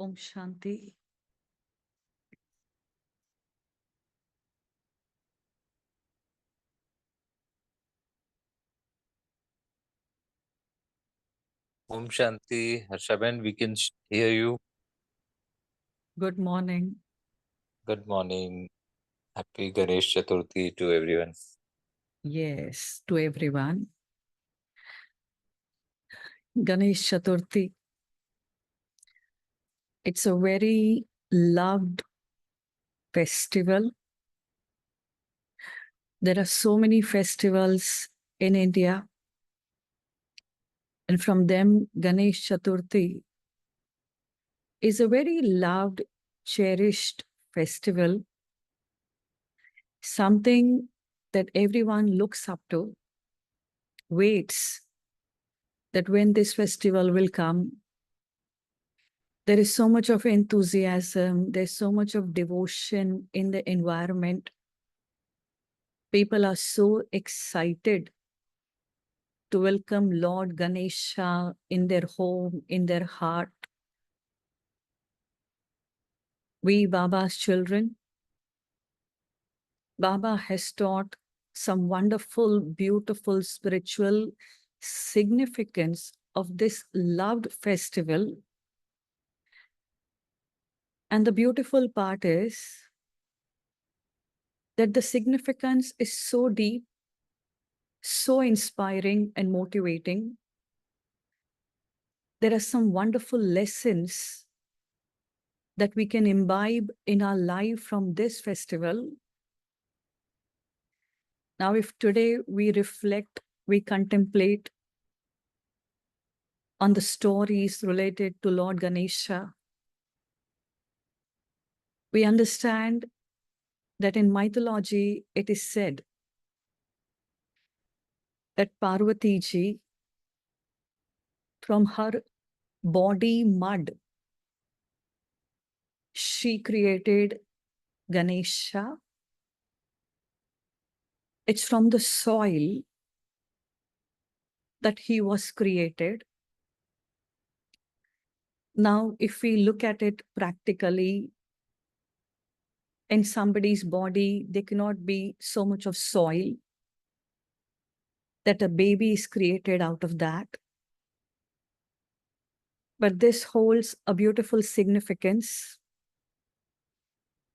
Om Shanti. Om Shanti, Harshaben, we can hear you. Good morning. Good morning. Happy Ganesh Chaturthi to everyone. Yes, to everyone. Ganesh Chaturthi. It's a very loved festival. There are so many festivals in India. And from them, Ganesh Chaturthi is a very loved, cherished festival. Something that everyone looks up to, waits that when this festival will come. There is so much of enthusiasm. There's so much of devotion in the environment. People are so excited to welcome Lord Ganesha in their home, in their heart. We, Baba's children, Baba has taught some wonderful, beautiful spiritual significance of this loved festival. And the beautiful part is that the significance is so deep, so inspiring and motivating. There are some wonderful lessons that we can imbibe in our life from this festival. Now, if today we reflect, we contemplate on the stories related to Lord Ganesha, we understand that in mythology, it is said that Parvati ji, from her body mud, she created Ganesha. It's from the soil that he was created. Now, if we look at it practically, in somebody's body, there cannot be so much of soil that a baby is created out of that. But this holds a beautiful significance.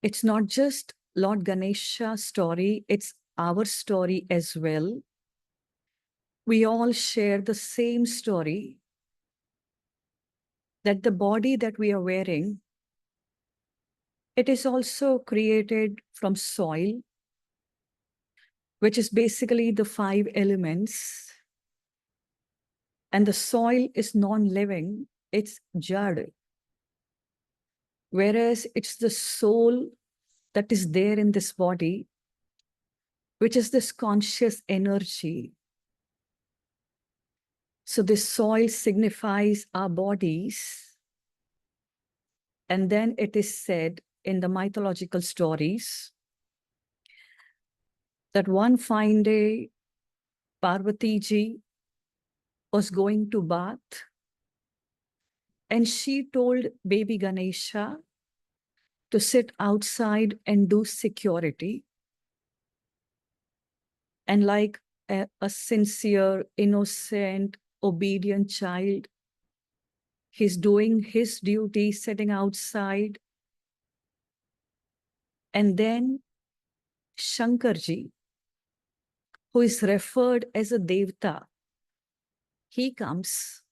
It's not just Lord Ganesha's story, it's our story as well. We all share the same story, that the body that we are wearing, it is also created from soil, which is basically the 5 elements. And the soil is non-living, it's jad. Whereas it's the soul that is there in this body, which is this conscious energy. So this soil signifies our bodies. And then it is said in the mythological stories that one fine day, Parvati ji was going to bath, and she told baby Ganesha to sit outside and do security. And like a sincere, innocent, obedient child, he's doing his duty, sitting outside. And then Shankarji, who is referred as a Devta, he comes.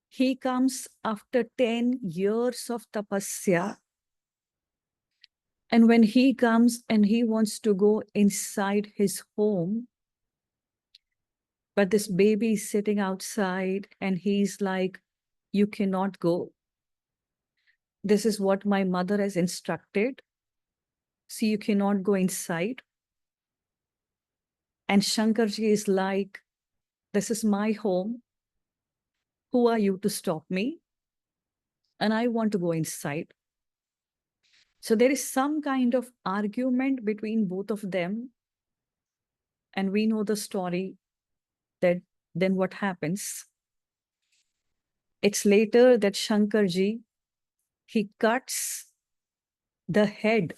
He comes after 10 years of tapasya. And when he comes and he wants to go inside his home, but this baby is sitting outside and he's like, you cannot go. This is what my mother has instructed. So you cannot go inside. And Shankarji is like, this is my home. Who are you to stop me? And I want to go inside. So there is some kind of argument between both of them. And we know the story that then what happens. It's later that Shankarji he cuts the head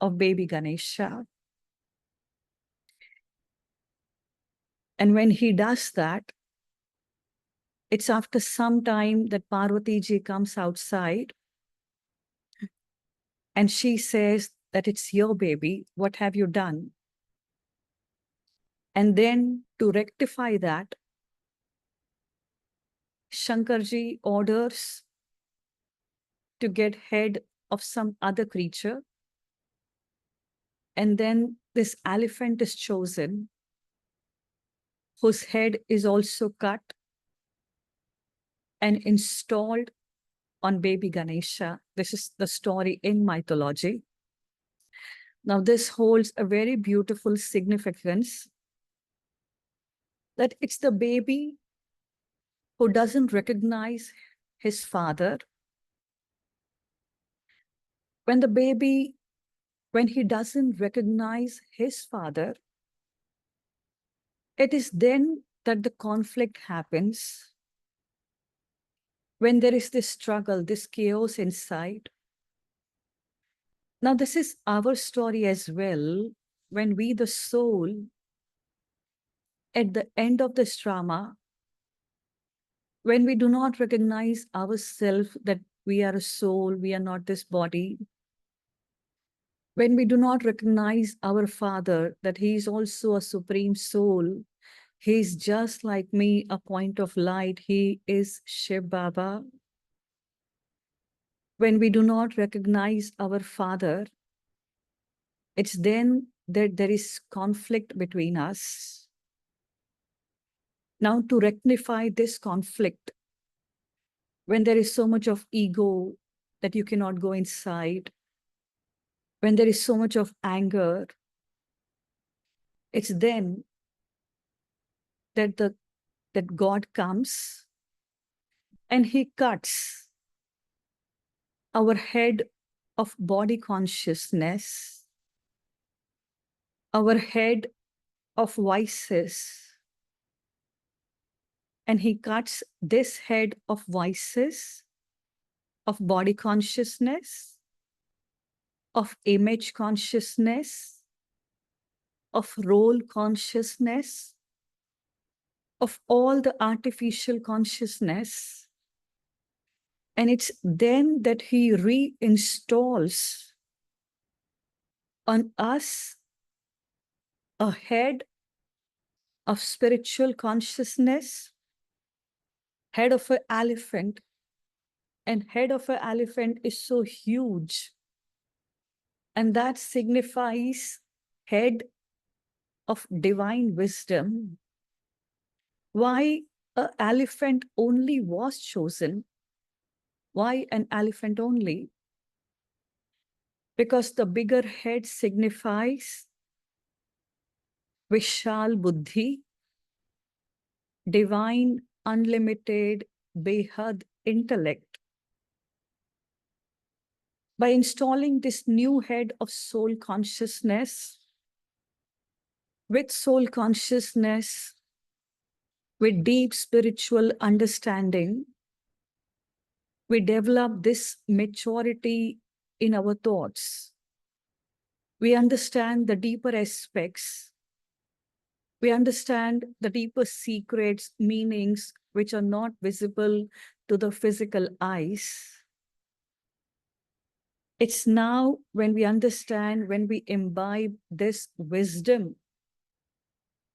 of baby Ganesha. And when he does that, it's after some time that Parvati ji comes outside and she says that it's your baby. What have you done? And then to rectify that, Shankarji orders to get head of some other creature. And then this elephant is chosen, whose head is also cut and installed on baby Ganesha. This is the story in mythology. Now, this holds a very beautiful significance that it's the baby who doesn't recognize his father. When the baby, when he doesn't recognize his father, it is then that the conflict happens. When there is this struggle, this chaos inside. Now, this is our story as well. When we, the soul, at the end of this drama, when we do not recognize ourselves that we are a soul, we are not this body, when we do not recognize our Father, that He is also a supreme soul, He is just like me, a point of light, He is Shiv Baba. When we do not recognize our Father, it's then that there is conflict between us. Now, to rectify this conflict, when there is so much of ego that you cannot go inside, when there is so much of anger, it's then that God comes and He cuts our head of body consciousness, our head of vices, and He cuts this head of vices, of body consciousness, of image consciousness, of role consciousness, of all the artificial consciousness. And it's then that He reinstalls on us a head of spiritual consciousness, head of an elephant. And head of an elephant is so huge. And that signifies head of divine wisdom. Why an elephant only was chosen? Why an elephant only? Because the bigger head signifies Vishal Buddhi, divine, unlimited, Behad intellect. By installing this new head of soul consciousness, with soul consciousness, with deep spiritual understanding, we develop this maturity in our thoughts. We understand the deeper aspects. We understand the deeper secrets, meanings, which are not visible to the physical eyes. It's now when we understand, when we imbibe this wisdom,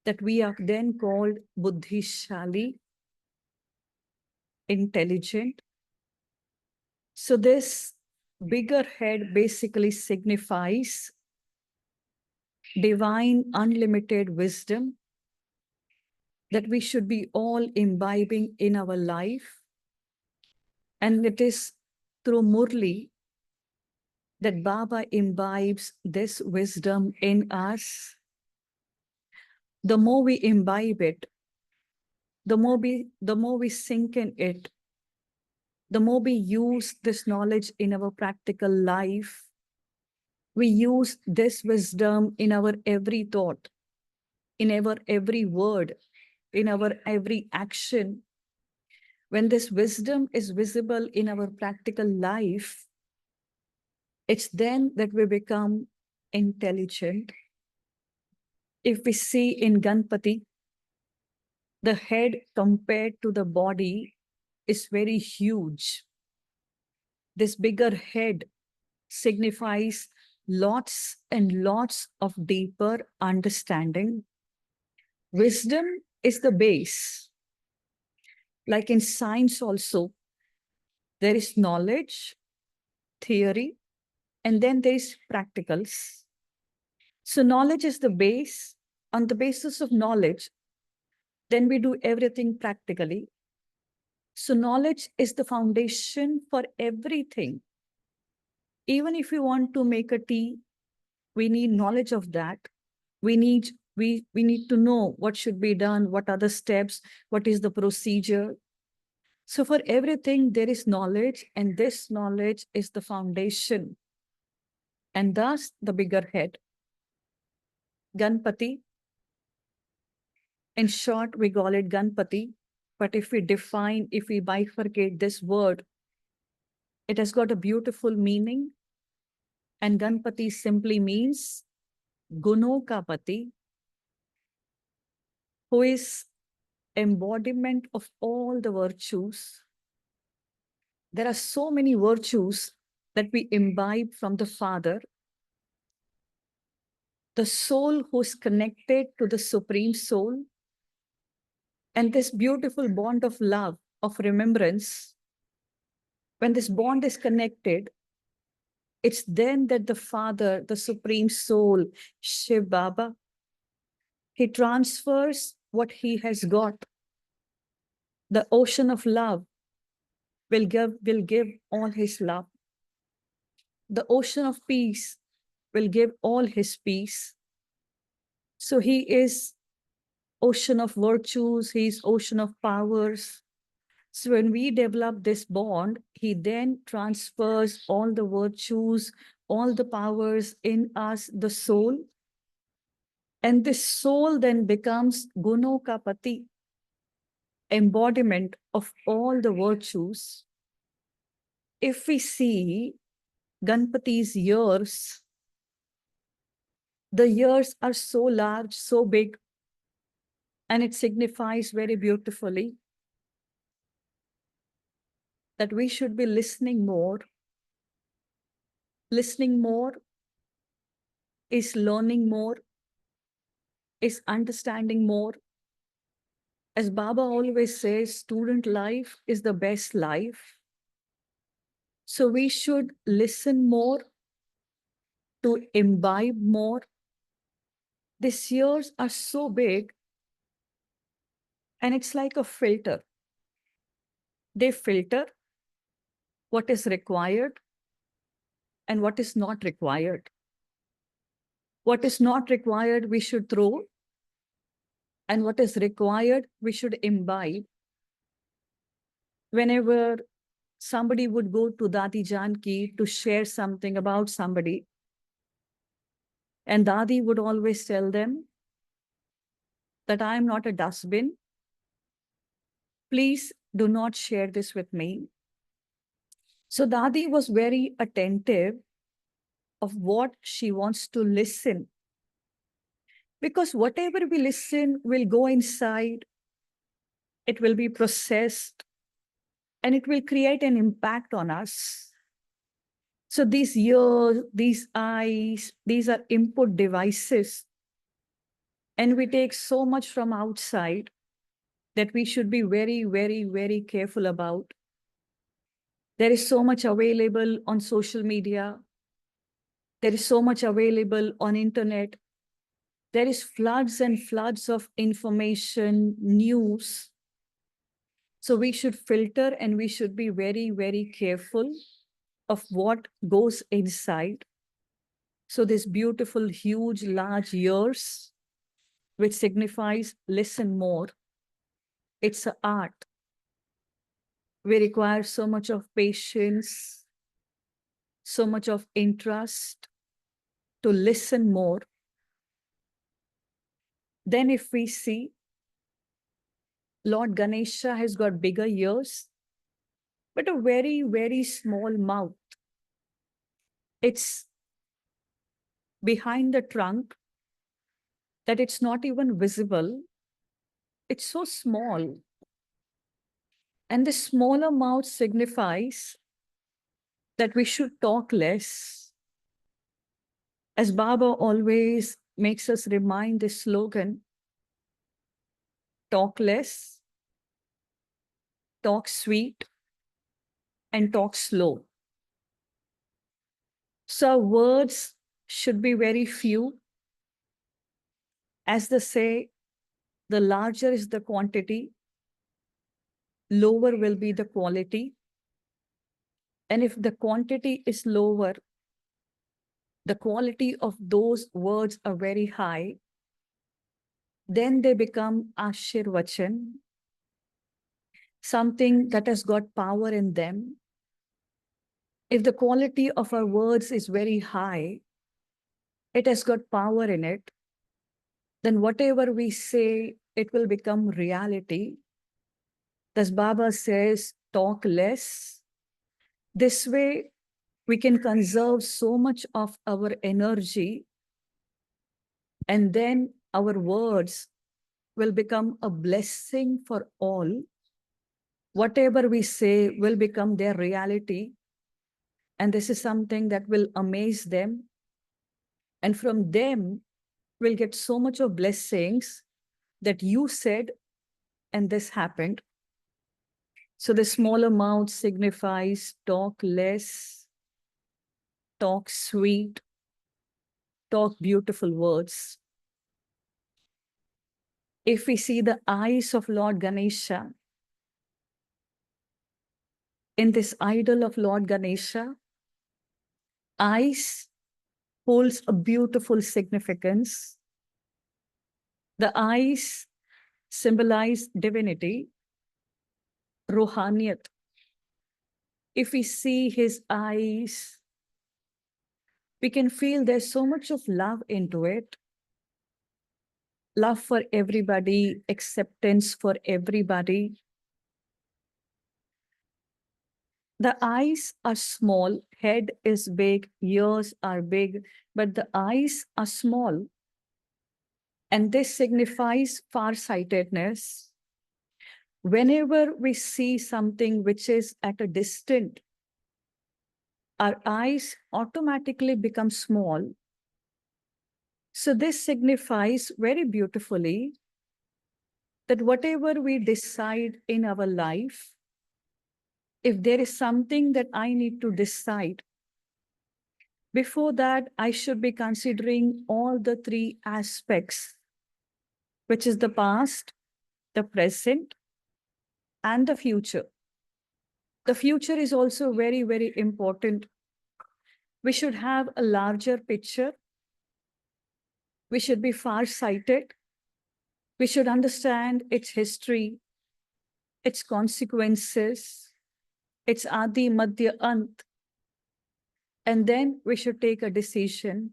that we are then called Buddhishali, intelligent. So this bigger head basically signifies divine unlimited wisdom that we should be all imbibing in our life. And it is through Murli that Baba imbibes this wisdom in us. The more we imbibe it, the more we sink in it, the more we use this knowledge in our practical life. We use this wisdom in our every thought, in our every word, in our every action. When this wisdom is visible in our practical life, it's then that we become intelligent. If we see in Ganpati, the head compared to the body is very huge. This bigger head signifies lots and lots of deeper understanding. Wisdom is the base. Like in science also, there is knowledge, theory, and then there is practicals. So knowledge is the base. On the basis of knowledge, then we do everything practically. So knowledge is the foundation for everything. Even if we want to make a tea, we need knowledge of that. We need to know what should be done, what are the steps, what is the procedure. So for everything, there is knowledge, and this knowledge is the foundation. And thus the bigger head. Ganpati, in short, we call it Ganpati. But if we bifurcate this word, it has got a beautiful meaning. And Ganpati simply means Guno ka Pati, who is embodiment of all the virtues. There are so many virtues that we imbibe from the Father. The soul who is connected to the Supreme Soul, and this beautiful bond of love, of remembrance, when this bond is connected, it's then that the Father, the Supreme Soul, Shiv Baba, he transfers what he has got. The ocean of love will give all his love. The ocean of peace will give all his peace. So he is ocean of virtues, he is ocean of powers. So when we develop this bond, he then transfers all the virtues, all the powers in us, the soul. And this soul then becomes Guno ka Pati, embodiment of all the virtues. If we see Ganpati's ears, the ears are so large, so big, and it signifies very beautifully that we should be listening more. Listening more is learning more, is understanding more. As Baba always says, student life is the best life. So we should listen more, to imbibe more. These ears are so big, and it's like a filter. They filter what is required and what is not required. What is not required, we should throw, and what is required, we should imbibe. Whenever somebody would go to Dadi Janki to share something about somebody, and Dadi would always tell them that I am not a dustbin. Please do not share this with me. So Dadi was very attentive of what she wants to listen. Because whatever we listen will go inside, it will be processed, and it will create an impact on us. So these ears, these eyes, these are input devices. And we take so much from outside that we should be very, very, very careful about. There is so much available on social media. There is so much available on internet. There is floods and floods of information, news. So we should filter, and we should be very, very careful of what goes inside. So this beautiful, huge, large ears, which signifies listen more. It's an art. We require so much of patience, so much of interest to listen more. Then if we see Lord Ganesha has got bigger ears, but a very, very small mouth. It's behind the trunk that it's not even visible. It's so small. And the smaller mouth signifies that we should talk less. As Baba always makes us remind this slogan, talk less, talk sweet, and talk slow. So words should be very few. As they say, the larger is the quantity, lower will be the quality. And if the quantity is lower, the quality of those words are very high, then they become Ashirvachan, something that has got power in them. If the quality of our words is very high, it has got power in it, then whatever we say, it will become reality. Thus Baba says, talk less. This way, we can conserve so much of our energy, and then our words will become a blessing for all. Whatever we say will become their reality. And this is something that will amaze them. And from them, we'll get so much of blessings that you said, and this happened. So the smaller mouth signifies talk less, talk sweet, talk beautiful words. If we see the eyes of Lord Ganesha, in this idol of Lord Ganesha, eyes holds a beautiful significance. The eyes symbolize divinity, Rohaniyat. If we see his eyes, we can feel there's so much of love into it. Love for everybody, acceptance for everybody. The eyes are small, head is big, ears are big, but the eyes are small. And this signifies farsightedness. Whenever we see something which is at a distance, our eyes automatically become small. So this signifies very beautifully that whatever we decide in our life, if there is something that I need to decide, before that, I should be considering all the three aspects, which is the past, the present, and the future. The future is also very, very important. We should have a larger picture. We should be far-sighted. We should understand its history, its consequences, its Adi, Madhya, Ant. And then we should take a decision.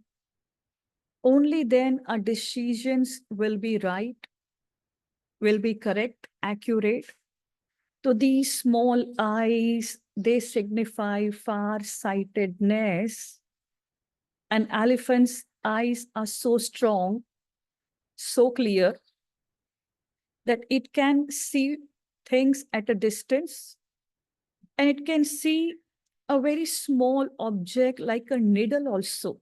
Only then our decisions will be right, will be correct, accurate. So these small eyes, they signify far-sightedness. An elephant's eyes are so strong, so clear, that it can see things at a distance, and it can see a very small object like a needle also.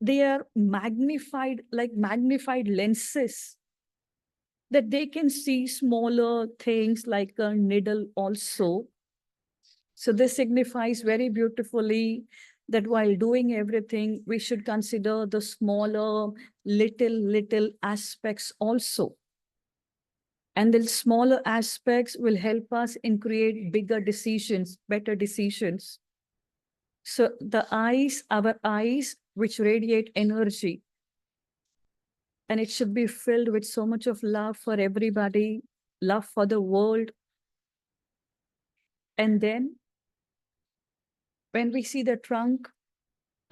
They are magnified, like magnified lenses, that they can see smaller things like a needle also. So this signifies very beautifully that while doing everything, we should consider the smaller, little aspects also. And the smaller aspects will help us in create bigger decisions, better decisions. So the eyes, our eyes, which radiate energy, and it should be filled with so much of love for everybody, love for the world. And then when we see the trunk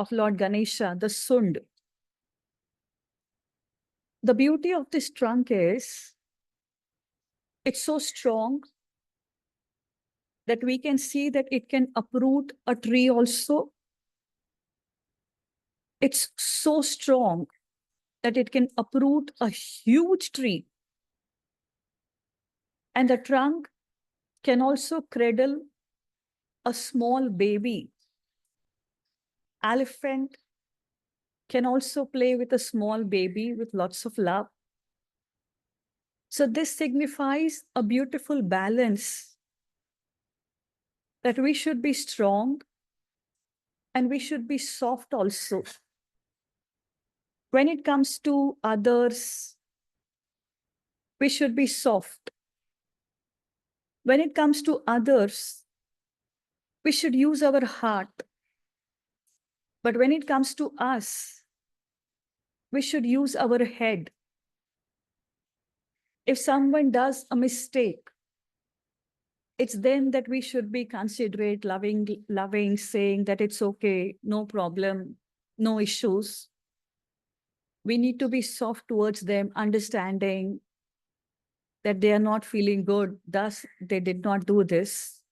of Lord Ganesha, the Sund, the beauty of this trunk is It's so strong that we can see that it can uproot a tree also. It's so strong that it can uproot a huge tree. And the trunk can also cradle a small baby. Elephant can also play with a small baby with lots of love. So this signifies a beautiful balance, that we should be strong and we should be soft also. When it comes to others, we should be soft. When it comes to others, we should use our heart. But when it comes to us, we should use our head. If someone does a mistake, it's then that we should be considerate, loving, saying that it's okay, no problem, no issues. We need to be soft towards them, understanding that they are not feeling good, thus they did not do this.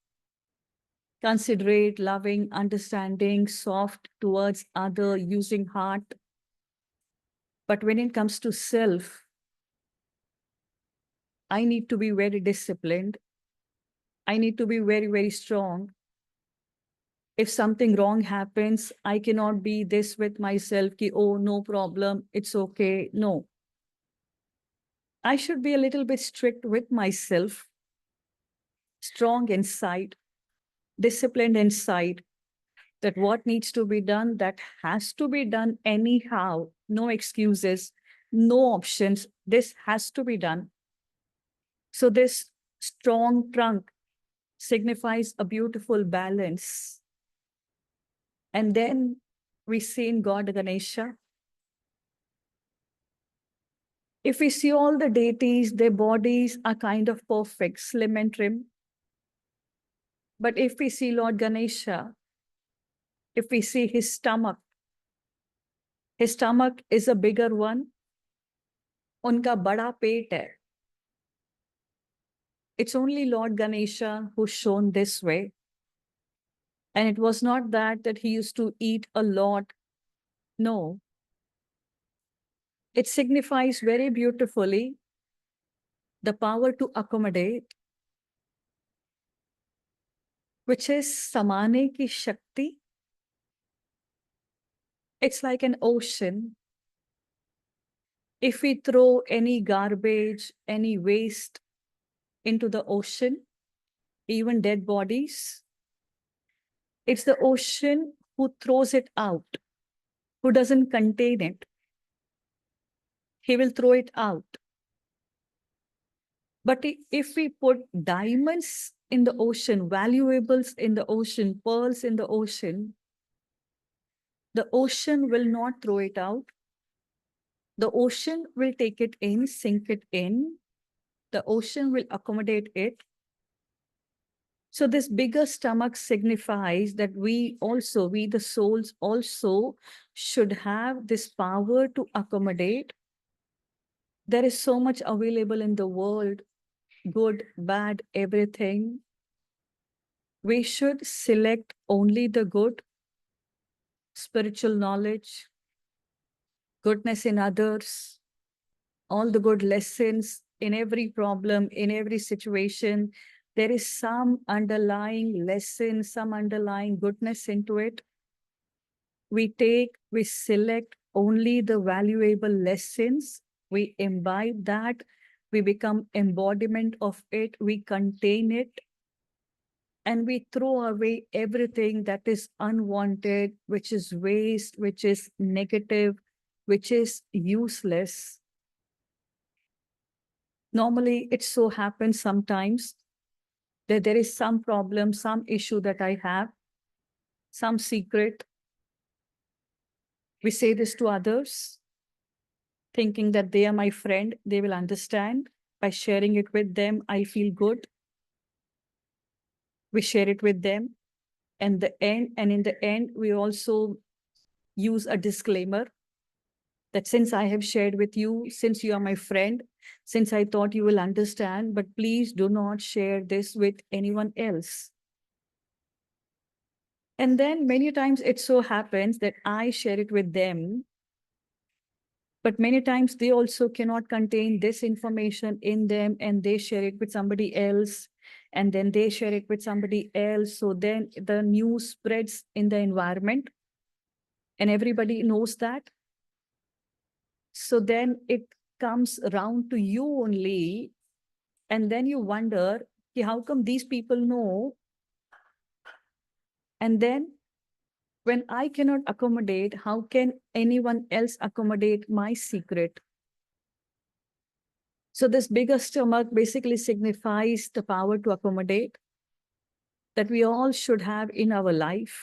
Considerate, loving, understanding, soft towards other, using heart. But when it comes to self, I need to be very disciplined. I need to be very, very strong. If something wrong happens, I cannot be this with myself, ki, oh, no problem, it's okay. No. I should be a little bit strict with myself, strong inside, disciplined inside, that what needs to be done, that has to be done anyhow. No excuses, no options. This has to be done. So this strong trunk signifies a beautiful balance. And then we see in God Ganesha, if we see all the deities, their bodies are kind of perfect, slim and trim. But if we see Lord Ganesha, if we see his stomach is a bigger one. Unka bada pet hai. It's only Lord Ganesha who's shown this way. And it was not that he used to eat a lot. No. It signifies very beautifully the power to accommodate, which is samane ki shakti. It's like an ocean. If we throw any garbage, any waste into the ocean, even dead bodies, it's the ocean who throws it out, who doesn't contain it. He will throw it out. But if we put diamonds in the ocean, valuables in the ocean, pearls in the ocean will not throw it out. The ocean will take it in, sink it in. The ocean will accommodate it. So this bigger stomach signifies that we the souls also should have this power to accommodate. There is so much available in the world, good, bad, everything. We should select only the good, spiritual knowledge, goodness in others, all the good lessons in every problem, in every situation. There is some underlying lesson, some underlying goodness into it. We select only the valuable lessons. We imbibe that. We become embodiment of it. We contain it. And we throw away everything that is unwanted, which is waste, which is negative, which is useless. Normally, it so happens sometimes that there is some problem, some issue that I have, some secret. We say this to others, thinking that they are my friend, they will understand. By sharing it with them, I feel good. We share it with them. And in the end, we also use a disclaimer that since I have shared with you, since you are my friend, since I thought you will understand, but please do not share this with anyone else. And then many times it so happens that I share it with them, but many times they also cannot contain this information in them and they share it with somebody else. And then they share it with somebody else. So then the news spreads in the environment and everybody knows that. So then it comes around to you only. And then you wonder, "Ki how come these people know?" And then when I cannot accommodate, how can anyone else accommodate my secret? So this bigger stomach basically signifies the power to accommodate that we all should have in our life.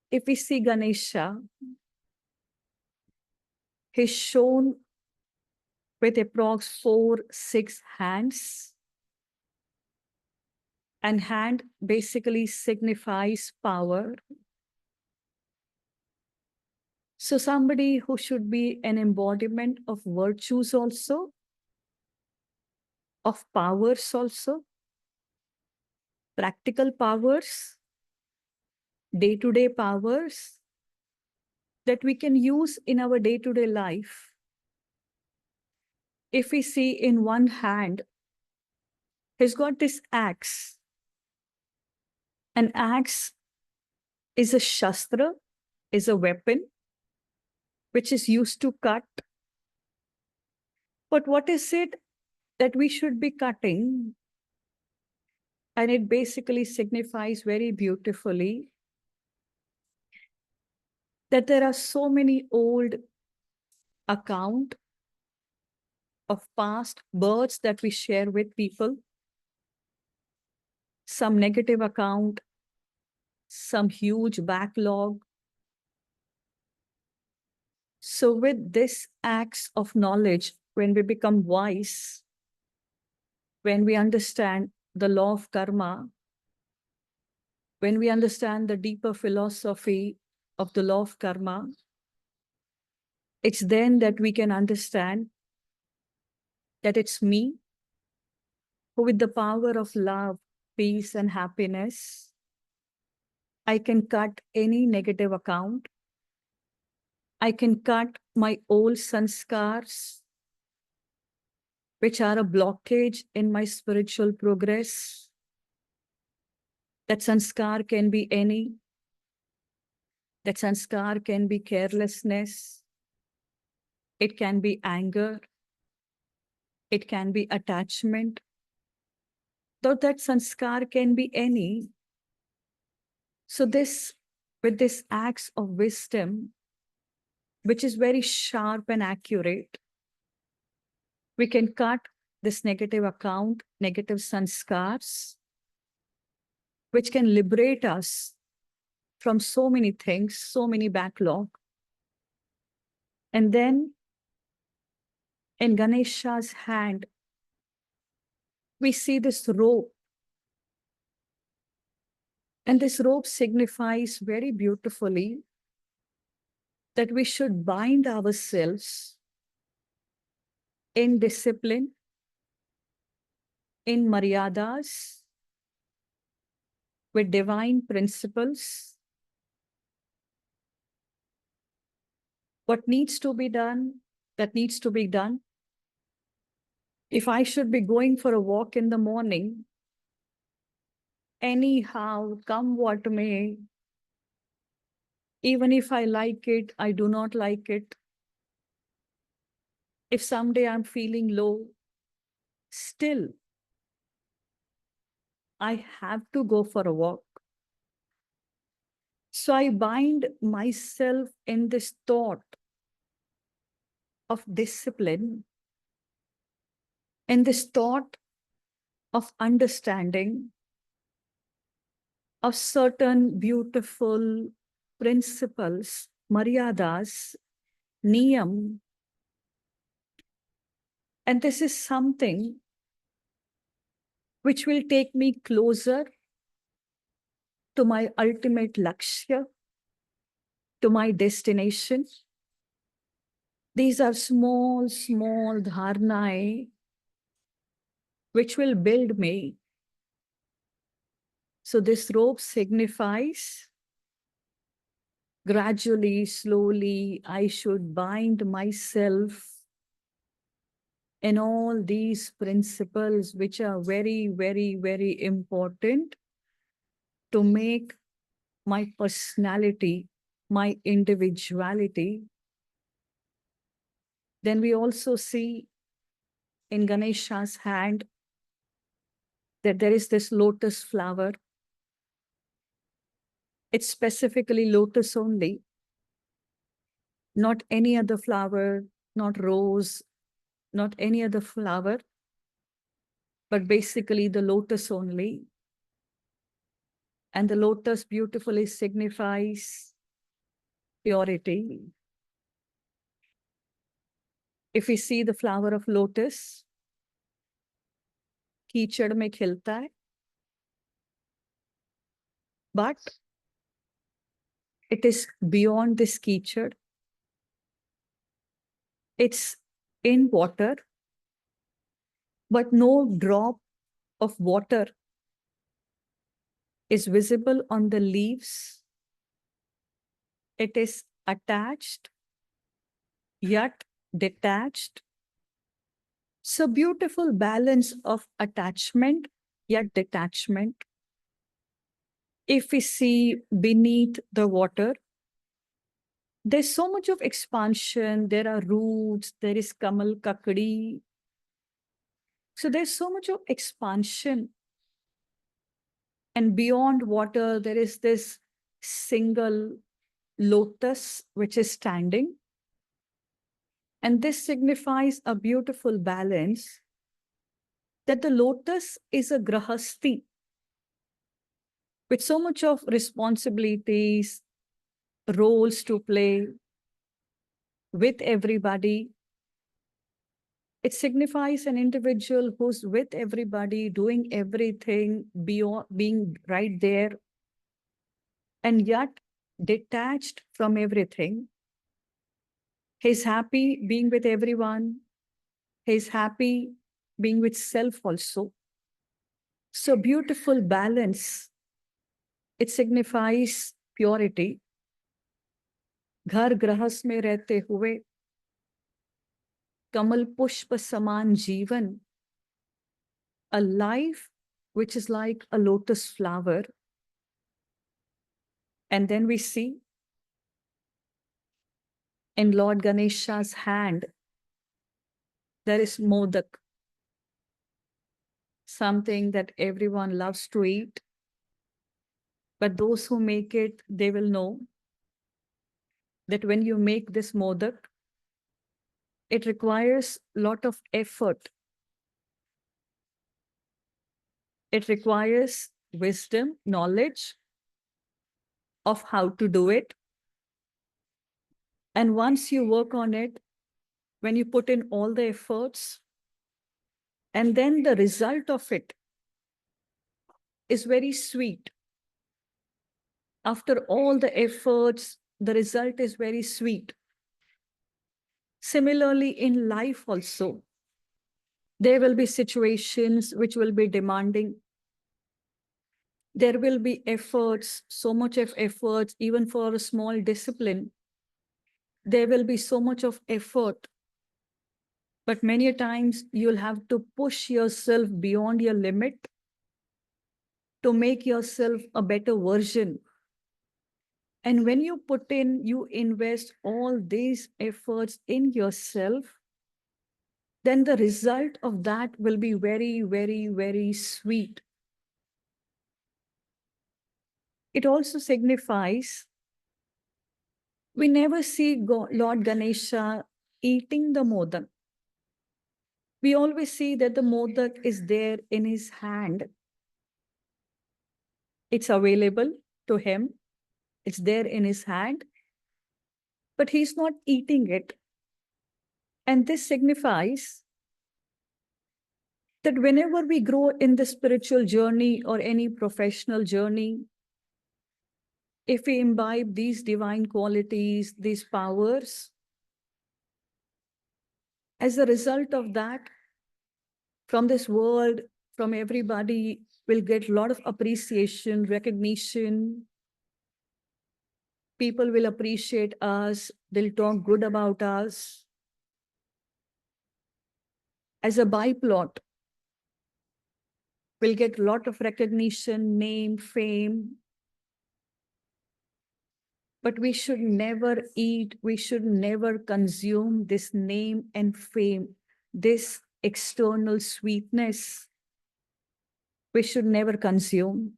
If we see Ganesha, he's shown with approx 4-6 hands. And hand basically signifies power. So somebody who should be an embodiment of virtues also, of powers also, practical powers, day-to-day powers that we can use in our day-to-day life. If we see in one hand, he's got this axe. An axe is a shastra, is a weapon, which is used to cut. But what is it that we should be cutting? And it basically signifies very beautifully that there are so many old accounts of past births that we share with people, some negative account, some huge backlog. So with this acts of knowledge, when we become wise, when we understand the law of karma, when we understand the deeper philosophy of the law of karma, it's then that we can understand that it's me who, with the power of love, peace, and happiness, I can cut any negative account. I can cut my old sanskars, which are a blockage in my spiritual progress. That sanskar can be any. That sanskar can be carelessness. It can be anger. It can be attachment. Though that sanskar can be any. So with this acts of wisdom, which is very sharp and accurate, we can cut this negative account, negative sanskars, which can liberate us from so many things, so many backlog. And then in Ganesha's hand, we see this rope. And this rope signifies very beautifully that we should bind ourselves in discipline, in maryadas, with divine principles. What needs to be done, that needs to be done. If I should be going for a walk in the morning, anyhow, come what may, even if I like it, I do not like it. If someday I'm feeling low, still, I have to go for a walk. So I bind myself in this thought of discipline, in this thought of understanding of certain beautiful principles, maryadas, niyam. And this is something which will take me closer to my ultimate lakshya, to my destination. These are small, small dharnae which will build me. So this rope signifies gradually, slowly, I should bind myself in all these principles, which are very, very, very important to make my personality, my individuality. Then we also see in Ganesha's hand that there is this lotus flower. It's specifically lotus only, not any other flower, not rose, not any other flower, but basically the lotus only. And the lotus beautifully signifies purity. If we see the flower of lotus, कीचड़ में खिलता है, but it is beyond this कीचड़. It's in water, but no drop of water is visible on the leaves. It is attached, yet detached. So beautiful balance of attachment, yet detachment. If we see beneath the water, there's so much of expansion. There are roots, there is Kamal Kakadi. So there's so much of expansion. And beyond water, there is this single lotus which is standing. And this signifies a beautiful balance that the lotus is a grahasti with so much of responsibilities, roles to play with everybody. It signifies an individual who's with everybody, doing everything, beyond, being right there, and yet detached from everything. He's happy being with everyone. He's happy being with self also. So beautiful balance. It signifies purity. घर गृहस्थ में रहते हुए कमल पुष्प समान जीवन, a life which is like a lotus flower. And then we see in Lord Ganesha's hand, there is modak, something that everyone loves to eat. But those who make it, they will know that when you make this modak, it requires a lot of effort. It requires wisdom, knowledge of how to do it. And once you work on it, when you put in all the efforts, and then the result of it is very sweet. After all the efforts, the result is very sweet. Similarly, in life also, there will be situations which will be demanding. There will be efforts, so much of efforts, even for a small discipline. There will be so much of effort. But many times you'll have to push yourself beyond your limit to make yourself a better version. And when you put in, you invest all these efforts in yourself, then the result of that will be very, very, very sweet. It also signifies we never see Lord Ganesha eating the modak. We always see that the modak is there in his hand. It's available to him. It's there in his hand, but he's not eating it. And this signifies that whenever we grow in the spiritual journey or any professional journey, if we imbibe these divine qualities, these powers, As a result of that, from this world, from everybody, we'll get a lot of appreciation, recognition. People will appreciate us. They'll talk good about us. As a byplot, we'll get a lot of recognition, name, fame. But we should never eat, we should never consume this name and fame, this external sweetness. We should never consume.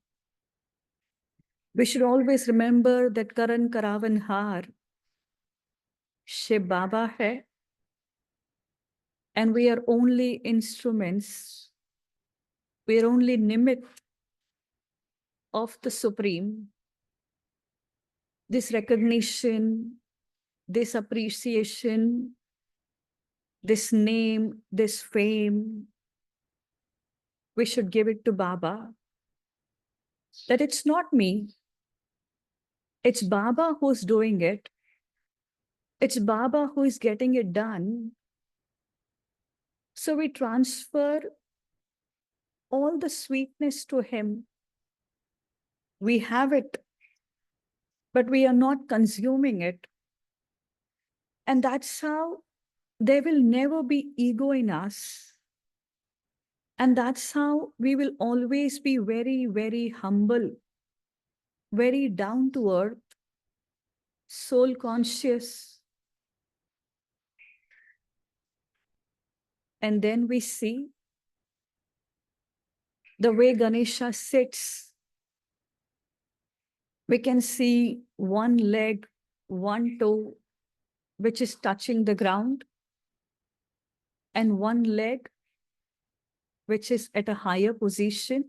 We should always remember that Karan Karavan Har, Shiv Baba hai, and we are only instruments. We are only nimit of the Supreme. This recognition, this appreciation, this name, this fame, we should give it to Baba. That it's not me. It's Baba who's doing it. It's Baba who is getting it done. So we transfer all the sweetness to him. We have it, but we are not consuming it. And that's how there will never be ego in us. And that's how we will always be very, very humble, very down to earth, soul conscious. And then we see the way Ganesha sits. We can see one leg, one toe, which is touching the ground, and one leg, which is at a higher position.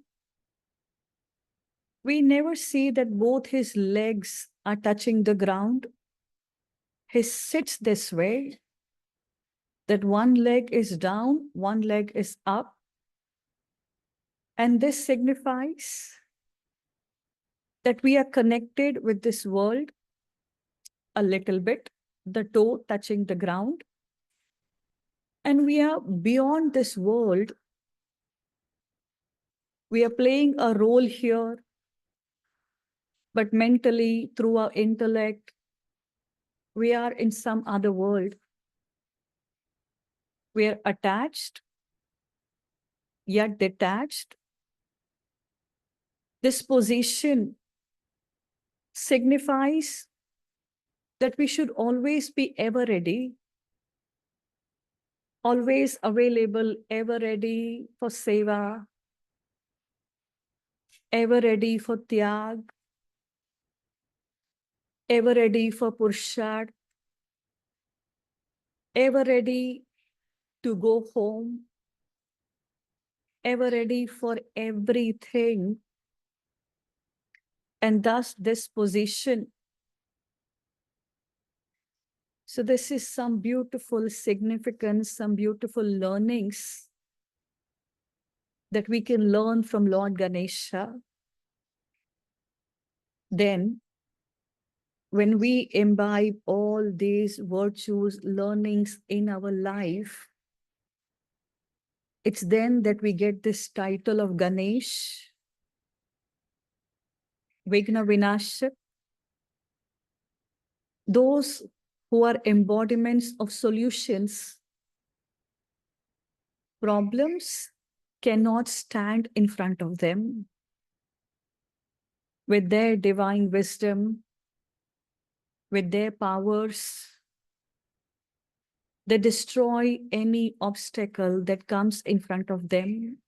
We never see that both his legs are touching the ground. He sits this way, that one leg is down, one leg is up. And this signifies that we are connected with this world a little bit, the toe touching the ground. And we are beyond this world. We are playing a role here, but mentally, through our intellect, we are in some other world. We are attached, yet detached. This position signifies that we should always be ever ready, always available, ever ready for seva, ever ready for tyag, ever ready for purusharth, ever ready to go home, ever ready for everything. And thus this position. So this is some beautiful significance, some beautiful learnings that we can learn from Lord Ganesha. Then, when we imbibe all these virtues, learnings in our life, it's then that we get this title of Ganesh, Vigna Vinashak, those who are embodiments of solutions. Problems cannot stand in front of them. With their divine wisdom, with their powers, they destroy any obstacle that comes in front of them.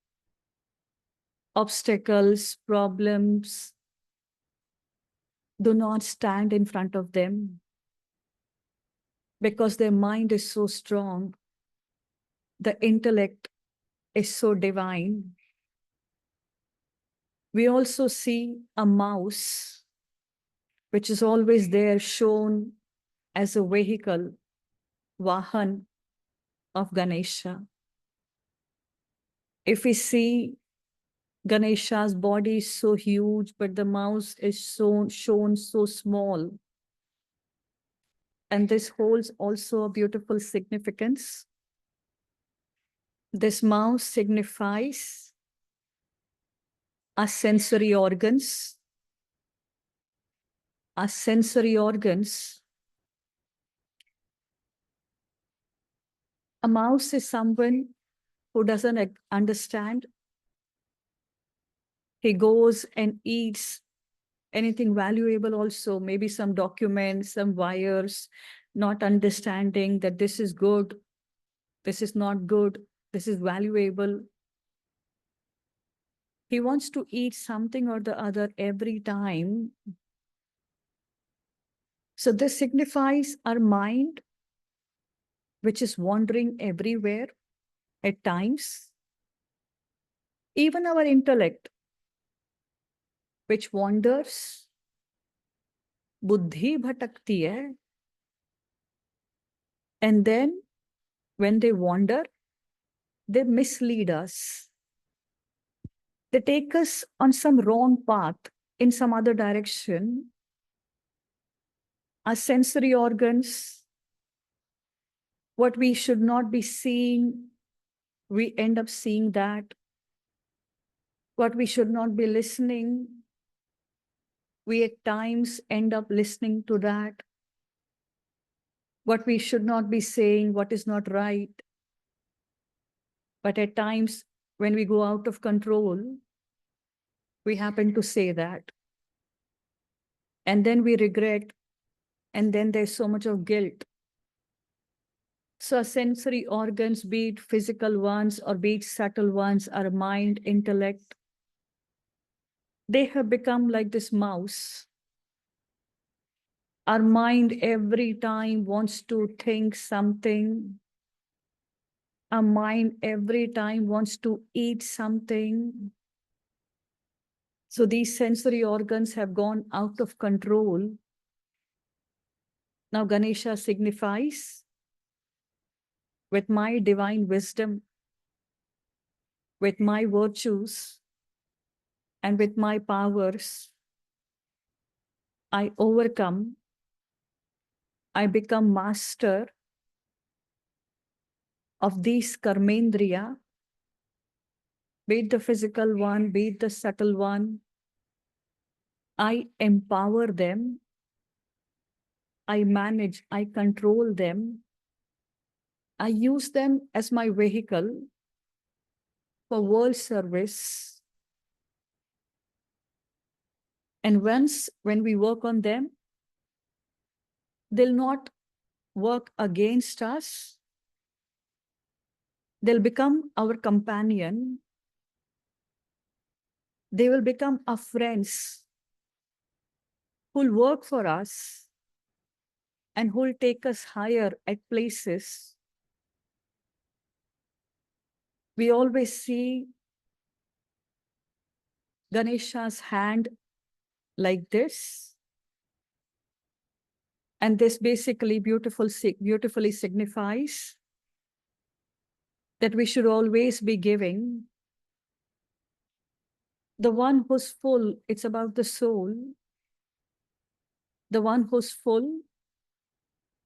Obstacles, problems do not stand in front of them because their mind is so strong. The intellect is so divine. We also see a mouse, which is always there, shown as a vehicle, Vahan of Ganesha. If we see Ganesha's body is so huge, but the mouse is shown so small. And this holds also a beautiful significance. This mouse signifies our sensory organs. Our sensory organs. A mouse is someone who doesn't understand. He goes and eats anything valuable also, maybe some documents, some wires, not understanding that this is good, this is not good, this is valuable. He wants to eat something or the other every time. So this signifies our mind, which is wandering everywhere at times. Even our intellect, which wanders, buddhi bhatakti hai. And then when they wander, they mislead us. They take us on some wrong path in some other direction. Our sensory organs, what we should not be seeing, we end up seeing that. What we should not be listening, we at times end up listening to that. What we should not be saying, what is not right. But at times, when we go out of control, we happen to say that. And then we regret, and then there's so much of guilt. So our sensory organs, be it physical ones or be it subtle ones, our mind, intellect, they have become like this mouse. Our mind every time wants to think something. Our mind every time wants to eat something. So these sensory organs have gone out of control. Now Ganesha signifies, with my divine wisdom, with my virtues, and with my powers, I overcome, I become master of these karmendriya, be it the physical one, be it the subtle one. I empower them, I manage, I control them. I use them as my vehicle for world service. And when we work on them, they'll not work against us. They'll become our companion. They will become our friends who'll work for us and who'll take us higher at places. We always see Ganesha's hand like this. And this basically beautifully signifies that we should always be giving. The one who's full, it's about the soul. The one who's full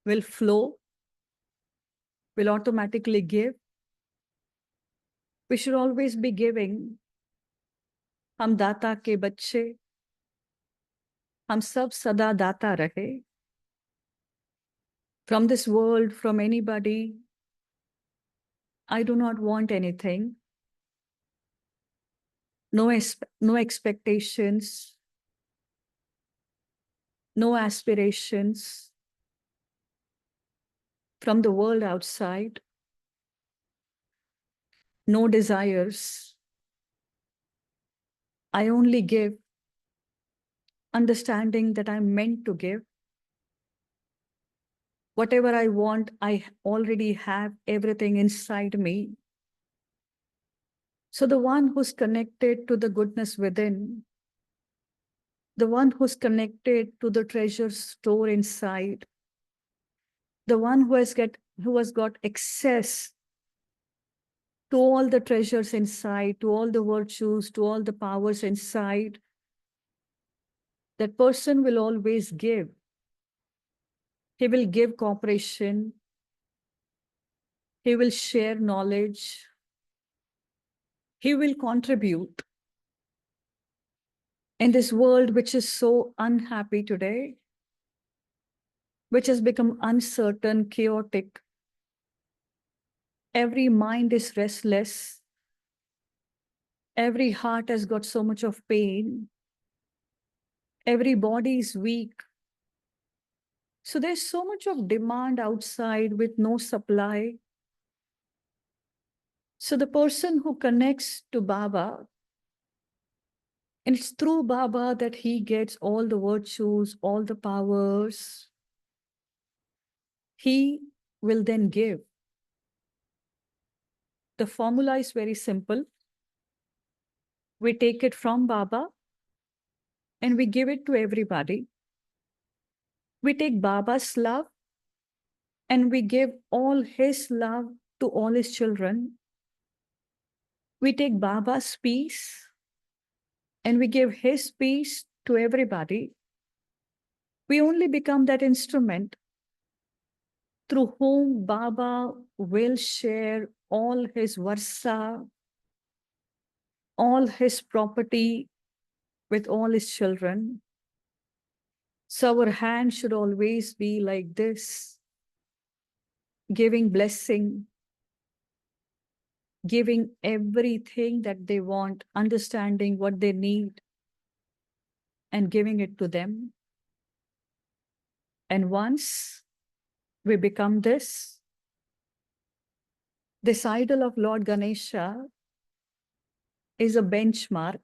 will flow, will automatically give. We should always be giving. हम दाता के बच्चे, हम सब सदा दाता रहे. From this world, from anybody, I do not want anything. No expectations, no aspirations from the world outside, no desires. I only give, understanding that I'm meant to give. Whatever I want, I already have everything inside me. So the one who's connected to the goodness within, the one who's connected to the treasure store inside, the one who has got access to all the treasures inside, to all the virtues, to all the powers inside, that person will always give. He will give cooperation. He will share knowledge. he will contribute in this world which is so unhappy today, which has become uncertain, chaotic. Every mind is restless. Every heart has got so much of pain. Every body is weak. So there's so much of demand outside with no supply. So the person who connects to Baba, and it's through Baba that he gets all the virtues, all the powers, he will then give. The formula is very simple. We take it from Baba and we give it to everybody. We take Baba's love and we give all his love to all his children. We take Baba's peace and we give his peace to everybody. We only become that instrument through whom Baba will share all his varsa, all his property with all his children. So our hand should always be like this, giving blessing, giving everything that they want, understanding what they need, and giving it to them. And once we become this idol of Lord Ganesha is a benchmark,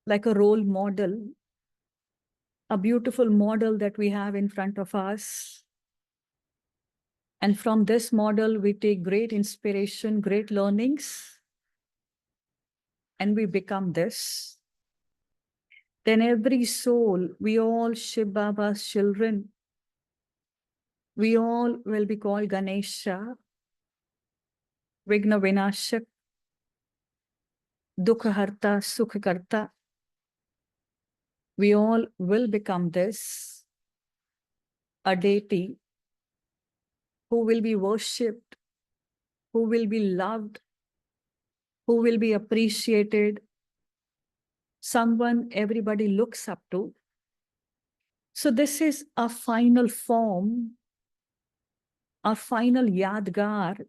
like a role model, a beautiful model that we have in front of us. And from this model, we take great inspiration, great learnings, and we become this. Then every soul, we all Shiv Baba's children, we all will be called Ganesha, Vigna Vinashak, Dukha Harta, Sukha Karta. We all will become this, a deity who will be worshipped, who will be loved, who will be appreciated, someone everybody looks up to. So this is a final form, our final yadgar,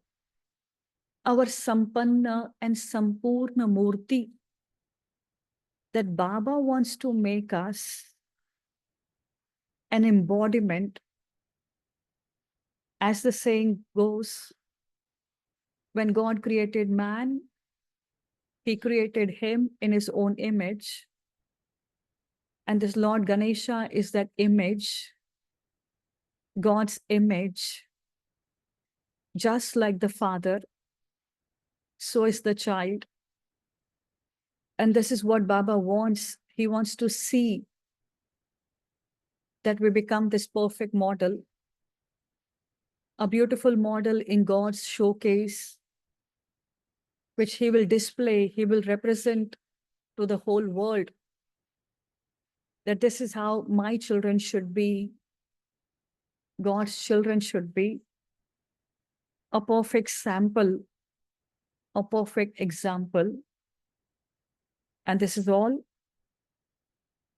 our sampanna and sampurna murti that Baba wants to make us an embodiment. As the saying goes, when God created man, he created him in his own image. And this Lord Ganesha is that image, God's image. Just like the father, so is the child. And this is what Baba wants. He wants to see that we become this perfect model, a beautiful model in God's showcase, which he will display, he will represent to the whole world, that this is how my children should be, God's children should be, a perfect sample, a perfect example. And this is all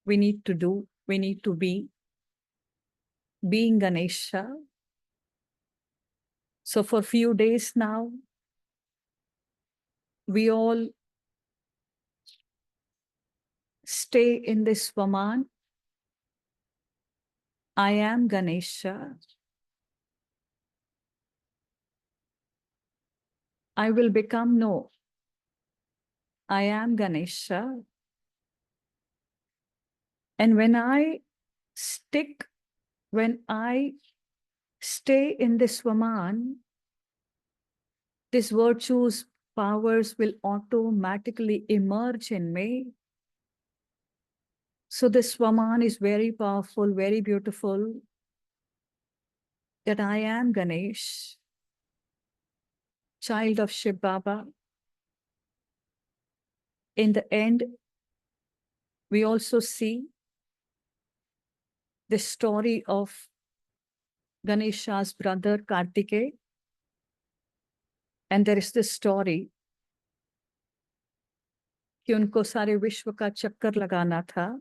we need to do. We need to be being Ganesha. So for a few days now, we all stay in this Swaman. I am Ganesha. I will become no. I am Ganesha. And when I stay in this Swaman, these virtues, powers will automatically emerge in me. So this Swaman is very powerful, very beautiful, that I am Ganesh, child of Shiv Baba. In the end, we also see the story of Ganesha's brother Kartikeya. And there is this story कि उनको सारे विश्व का चक्कर लगाना था.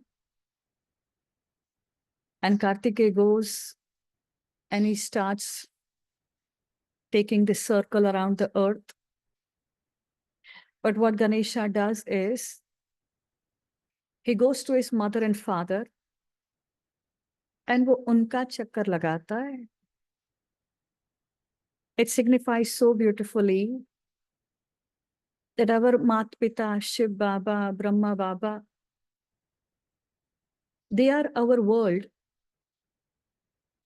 And Kartikeya goes and he starts taking the circle around the earth. But what Ganesha does is he goes to his mother and father and वो उनका चक्कर लगाता है. It signifies so beautifully that our Mat Pita, Shiv Baba, Brahma Baba, they are our world.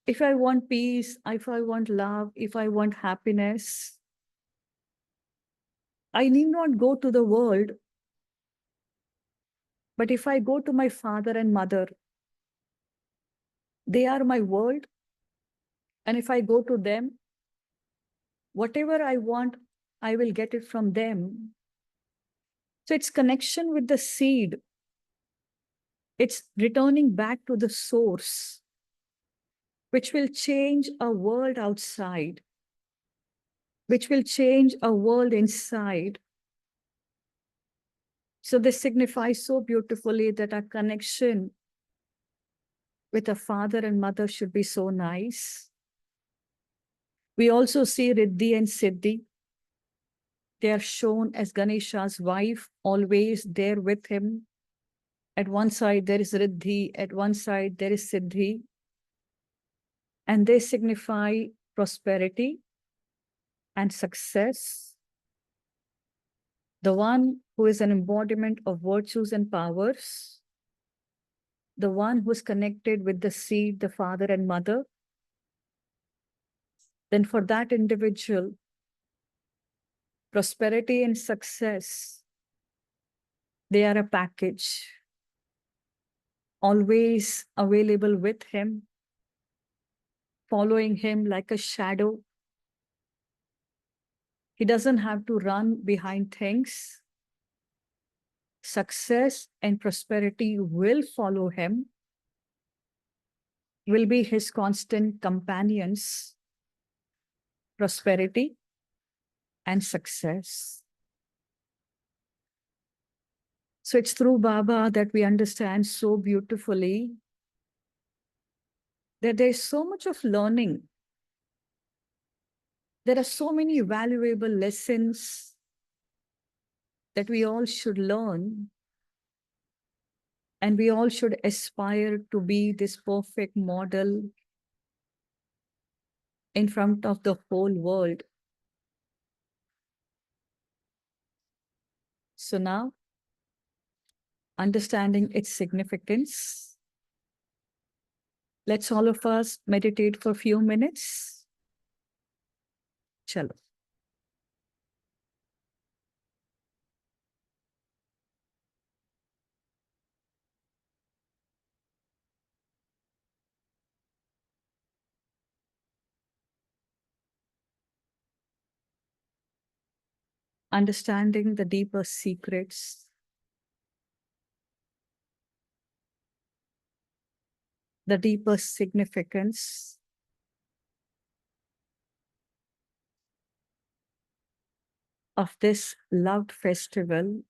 If I want peace, if I want love, if I want happiness, I need not go to the world. But if I go to my father and mother, they are my world. And if I go to them, whatever I want, I will get it from them. So it's connection with the seed. It's returning back to the source, which will change a world outside, which will change a world inside. So this signifies so beautifully that our connection with a father and mother should be so nice. We also see Riddhi and Siddhi. They are shown as Ganesha's wife, always there with him. At one side, there is Riddhi. At one side, there is Siddhi. And they signify prosperity and success. The one who is an embodiment of virtues and powers. The one who is connected with the seed, the father and mother. Then for that individual, prosperity and success, they are a package, always available with him, following him like a shadow. He doesn't have to run behind things. Success and prosperity will follow him, will be his constant companions, prosperity and success. So it's through Baba that we understand so beautifully that there's so much of learning. There are so many valuable lessons that we all should learn, and we all should aspire to be this perfect model in front of the whole world. So now, understanding its significance, let's all of us meditate for a few minutes. Chalo. Understanding the deeper secrets, the deeper significance of this loved festival,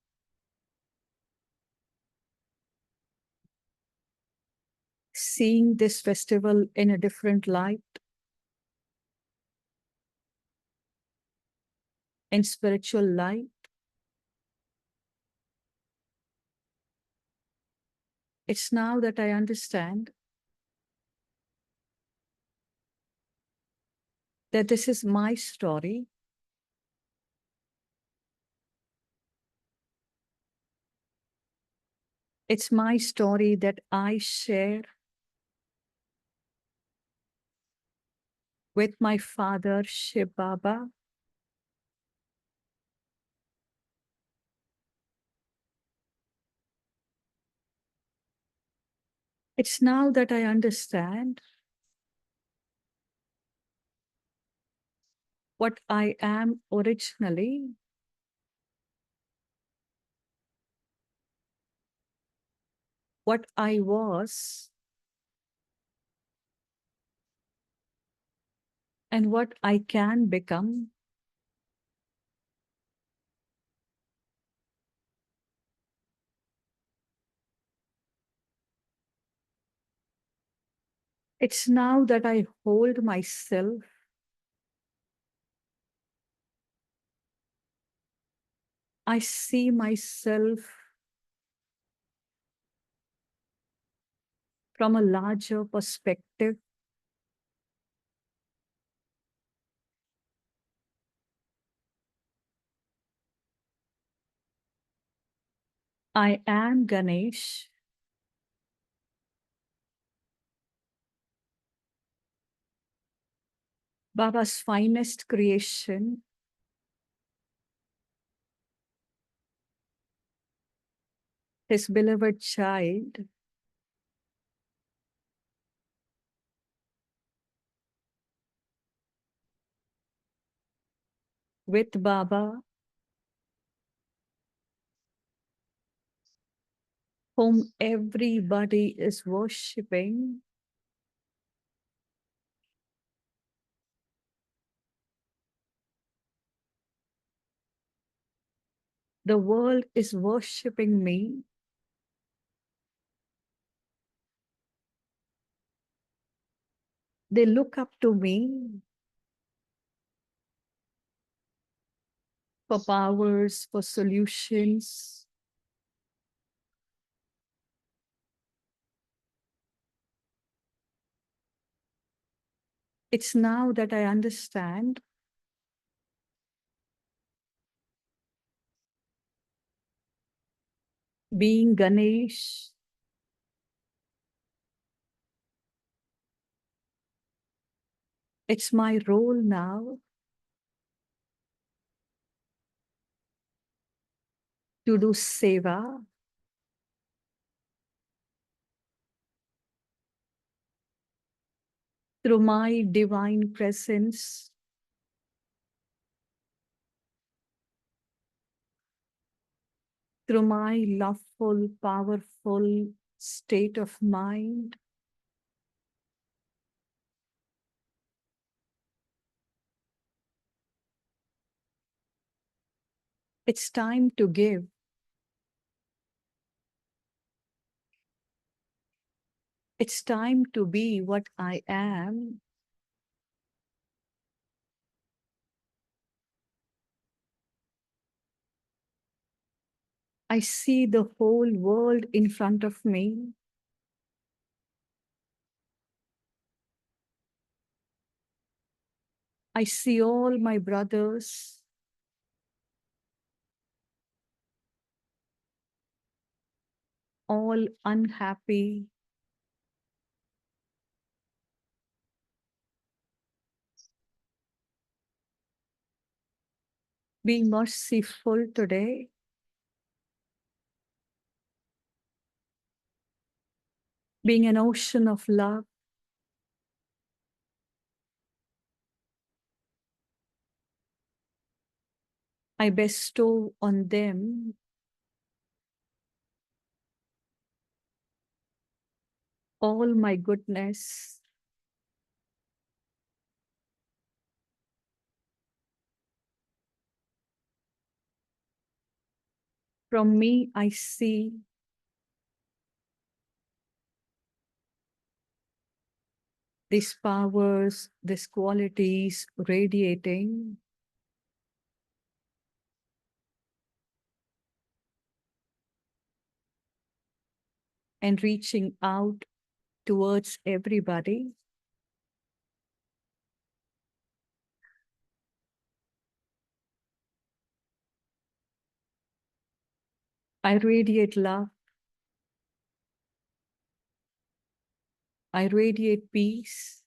seeing this festival in a different light, in spiritual light. It's now that I understand that this is my story. It's my story that I share with my father, Shiv Baba. It's now that I understand what I am originally. What I was, and what I can become. It's now that I hold myself I see myself from a larger perspective. I am Ganesh. Baba's finest creation. His beloved child. With Baba, whom everybody is worshipping. The world is worshipping me. They look up to me for powers, for solutions. It's now that I understand being Ganesh, it's my role now to do seva, through my divine presence, through my loveful, powerful state of mind. It's time to give. It's time to be what I am. I see the whole world in front of me. I see all my brothers, all unhappy. Be merciful today. Being an ocean of love. I bestow on them all my goodness. From me, I see these powers, these qualities radiating, and reaching out towards everybody. I radiate love. I radiate peace.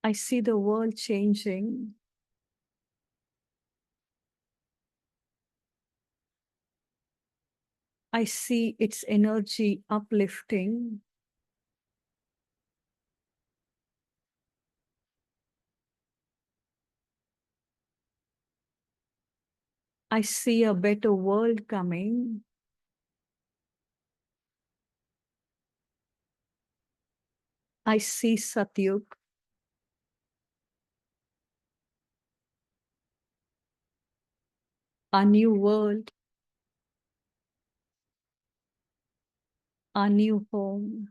I see the world changing. I see its energy uplifting. I see a better world coming. I see Satyug. our new world, our new home.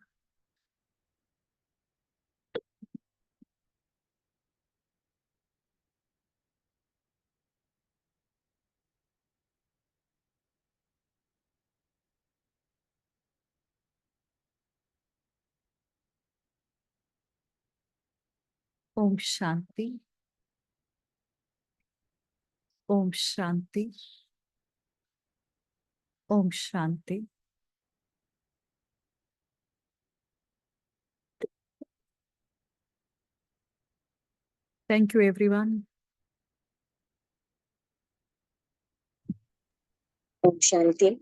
Om Shanti. Om Shanti. Om Shanti. Thank you, everyone. Om Shanti.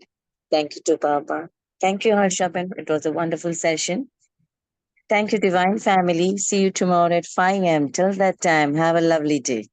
Thank you to Baba. Thank you, Harshapan. It was a wonderful session. Thank you, Divine Family. See you tomorrow at 5 a.m. Till that time, have a lovely day.